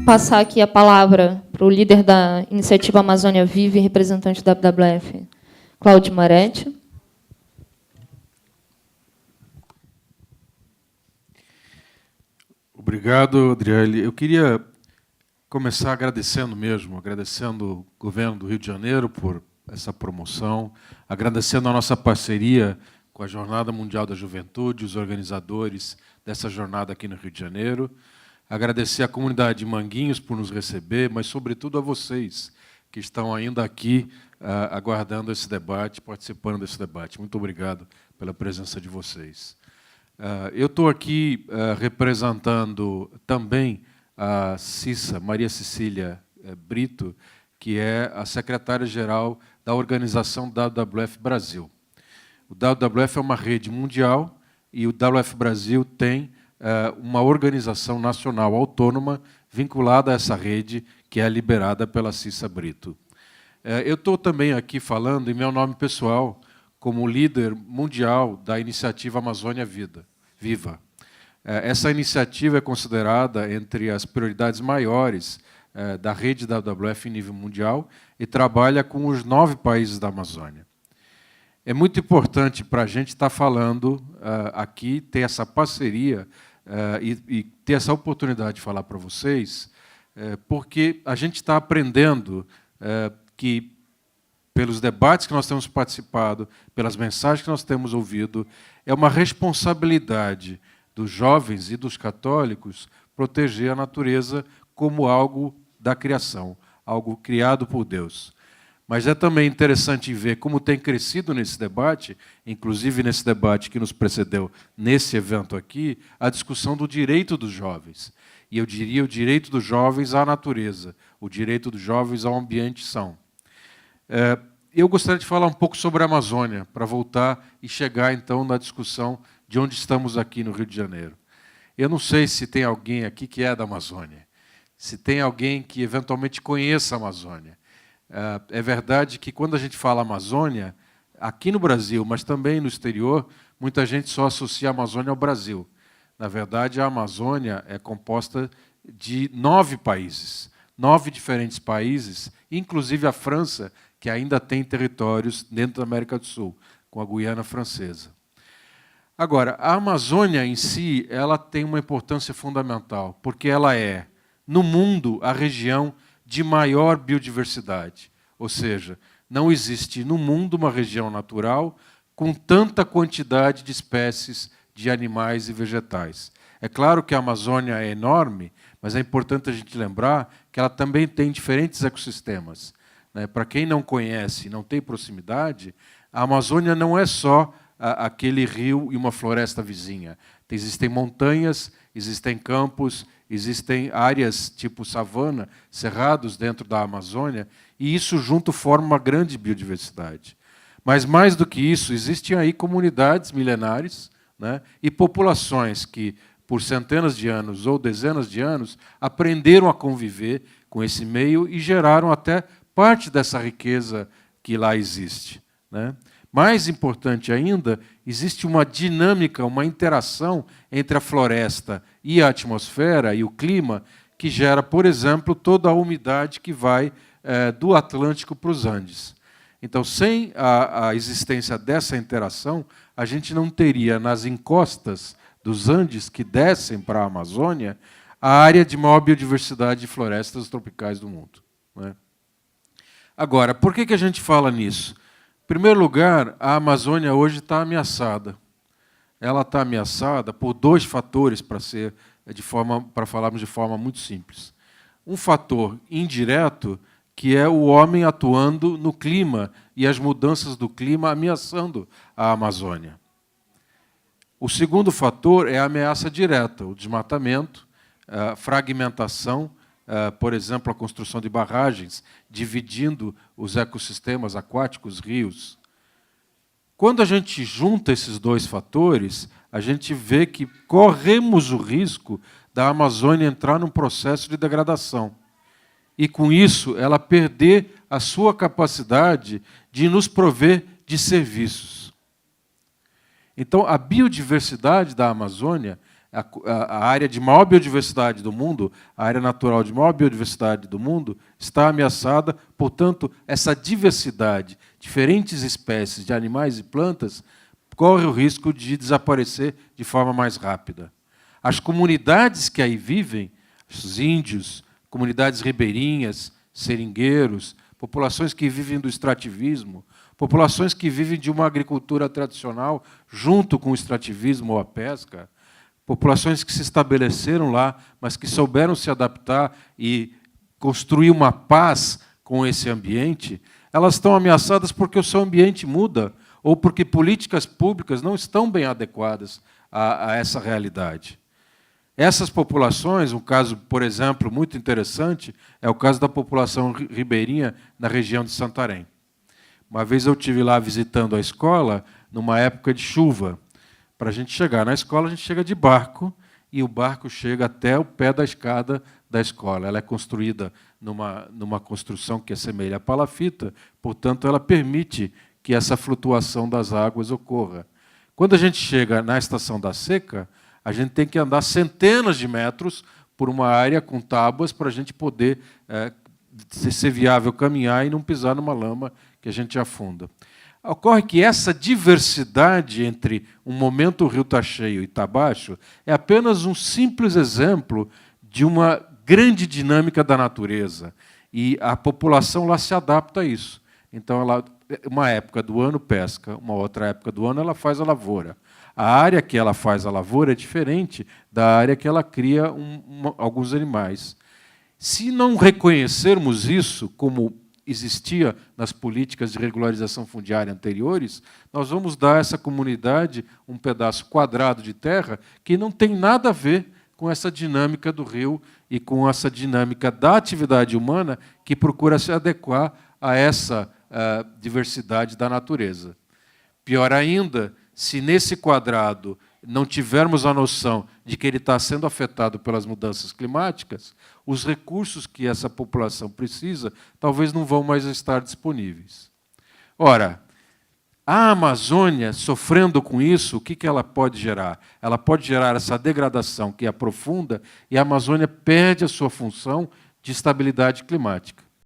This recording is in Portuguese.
Passar aqui a palavra para o líder da Iniciativa Amazônia Viva e representante da WWF, Cláudio Moretti. Obrigado, Adriele. Eu queria começar agradecendo o governo do Rio de Janeiro por essa promoção, agradecendo a nossa parceria com a Jornada Mundial da Juventude, os organizadores dessa jornada aqui no Rio de Janeiro, agradecer à comunidade de Manguinhos por nos receber, mas, sobretudo, a vocês que estão ainda aqui aguardando esse debate, participando desse debate. Muito obrigado pela presença de vocês. Eu estou aqui representando também a Cissa, Maria Cecília Brito, que é a secretária-geral da organização WWF Brasil. O WWF é uma rede mundial e o WWF Brasil tem uma organização nacional autônoma vinculada a essa rede, que é liderada pela Cissa Brito. Eu estou também aqui falando em meu nome pessoal, como líder mundial da iniciativa Amazônia Viva. Essa iniciativa é considerada entre as prioridades maiores da rede da WWF em nível mundial e trabalha com os 9 países da Amazônia. É muito importante para a gente estar falando aqui, ter essa parceria e ter essa oportunidade de falar para vocês, porque a gente está aprendendo que, pelos debates que nós temos participado, pelas mensagens que nós temos ouvido, é uma responsabilidade dos jovens e dos católicos proteger a natureza como algo da criação, algo criado por Deus. Mas é também interessante ver como tem crescido nesse debate, inclusive nesse debate que nos precedeu nesse evento aqui, a discussão do direito dos jovens. E eu diria o direito dos jovens à natureza, o direito dos jovens ao ambiente são. Eu gostaria de falar um pouco sobre a Amazônia, para voltar e chegar, então, na discussão de onde estamos aqui no Rio de Janeiro. Eu não sei se tem alguém aqui que é da Amazônia, se tem alguém que eventualmente conheça a Amazônia. É verdade que, quando a gente fala Amazônia, aqui no Brasil, mas também no exterior, muita gente só associa a Amazônia ao Brasil. Na verdade, a Amazônia é composta de 9 países, 9 diferentes países, inclusive a França, que ainda tem territórios dentro da América do Sul, com a Guiana Francesa. Agora, a Amazônia em si, ela tem uma importância fundamental, porque ela é, no mundo, a região de maior biodiversidade. Ou seja, não existe no mundo uma região natural com tanta quantidade de espécies de animais e vegetais. É claro que a Amazônia é enorme, mas é importante a gente lembrar que ela também tem diferentes ecossistemas. Para quem não conhece, não tem proximidade, a Amazônia não é só aquele rio e uma floresta vizinha. Existem montanhas, existem campos, existem áreas tipo savana, cerrados dentro da Amazônia, e isso junto forma uma grande biodiversidade. Mas, mais do que isso, existem aí comunidades milenares, e populações que, por centenas de anos ou dezenas de anos, aprenderam a conviver com esse meio e geraram até parte dessa riqueza que lá existe. Mais importante ainda, existe uma dinâmica, uma interação entre a floresta e a atmosfera e o clima que gera, por exemplo, toda a umidade que vai do Atlântico para os Andes. Então, sem a existência dessa interação, a gente não teria nas encostas dos Andes que descem para a Amazônia a área de maior biodiversidade de florestas tropicais do mundo. Agora, por que a gente fala nisso? Em primeiro lugar, a Amazônia hoje está ameaçada. Ela está ameaçada por 2 fatores, para falarmos de forma muito simples. Um fator indireto, que é o homem atuando no clima e as mudanças do clima ameaçando a Amazônia. O segundo fator é a ameaça direta, o desmatamento, a fragmentação, por exemplo, a construção de barragens, dividindo os ecossistemas aquáticos, rios. Quando a gente junta esses dois fatores, a gente vê que corremos o risco da Amazônia entrar num processo de degradação. E, com isso, ela perder a sua capacidade de nos prover de serviços. Então, a biodiversidade da Amazônia, a área de maior biodiversidade do mundo, a área natural de maior biodiversidade do mundo, está ameaçada. Portanto, essa diversidade, diferentes espécies de animais e plantas, corre o risco de desaparecer de forma mais rápida. As comunidades que aí vivem, os índios, comunidades ribeirinhas, seringueiros, populações que vivem do extrativismo, populações que vivem de uma agricultura tradicional junto com o extrativismo ou a pesca, populações que se estabeleceram lá, mas que souberam se adaptar e construir uma paz com esse ambiente, elas estão ameaçadas porque o seu ambiente muda ou porque políticas públicas não estão bem adequadas a essa realidade. Essas populações, um caso, por exemplo, muito interessante, é o caso da população ribeirinha na região de Santarém. Uma vez eu estive lá visitando a escola, numa época de chuva. Para a gente chegar na escola, a gente chega de barco, e o barco chega até o pé da escada da escola. Ela é construída numa construção que assemelha a palafita, portanto, ela permite que essa flutuação das águas ocorra. Quando a gente chega na estação da seca, a gente tem que andar centenas de metros por uma área com tábuas para a gente poder ser viável caminhar e não pisar numa lama que a gente afunda. Ocorre que essa diversidade entre um momento o rio está cheio e está baixo é apenas um simples exemplo de uma grande dinâmica da natureza. E a população lá se adapta a isso. Então, uma época do ano pesca, uma outra época do ano ela faz a lavoura. A área que ela faz a lavoura é diferente da área que ela cria alguns animais. Se não reconhecermos isso, como existia nas políticas de regularização fundiária anteriores, nós vamos dar a essa comunidade um pedaço quadrado de terra que não tem nada a ver com essa dinâmica do rio e com essa dinâmica da atividade humana que procura se adequar a essa diversidade da natureza. Pior ainda, se nesse quadrado não tivermos a noção de que ele está sendo afetado pelas mudanças climáticas, os recursos que essa população precisa talvez não vão mais estar disponíveis. Ora, a Amazônia, sofrendo com isso, o que ela pode gerar? Ela pode gerar essa degradação que é profunda e a Amazônia perde a sua função de estabilidade climática.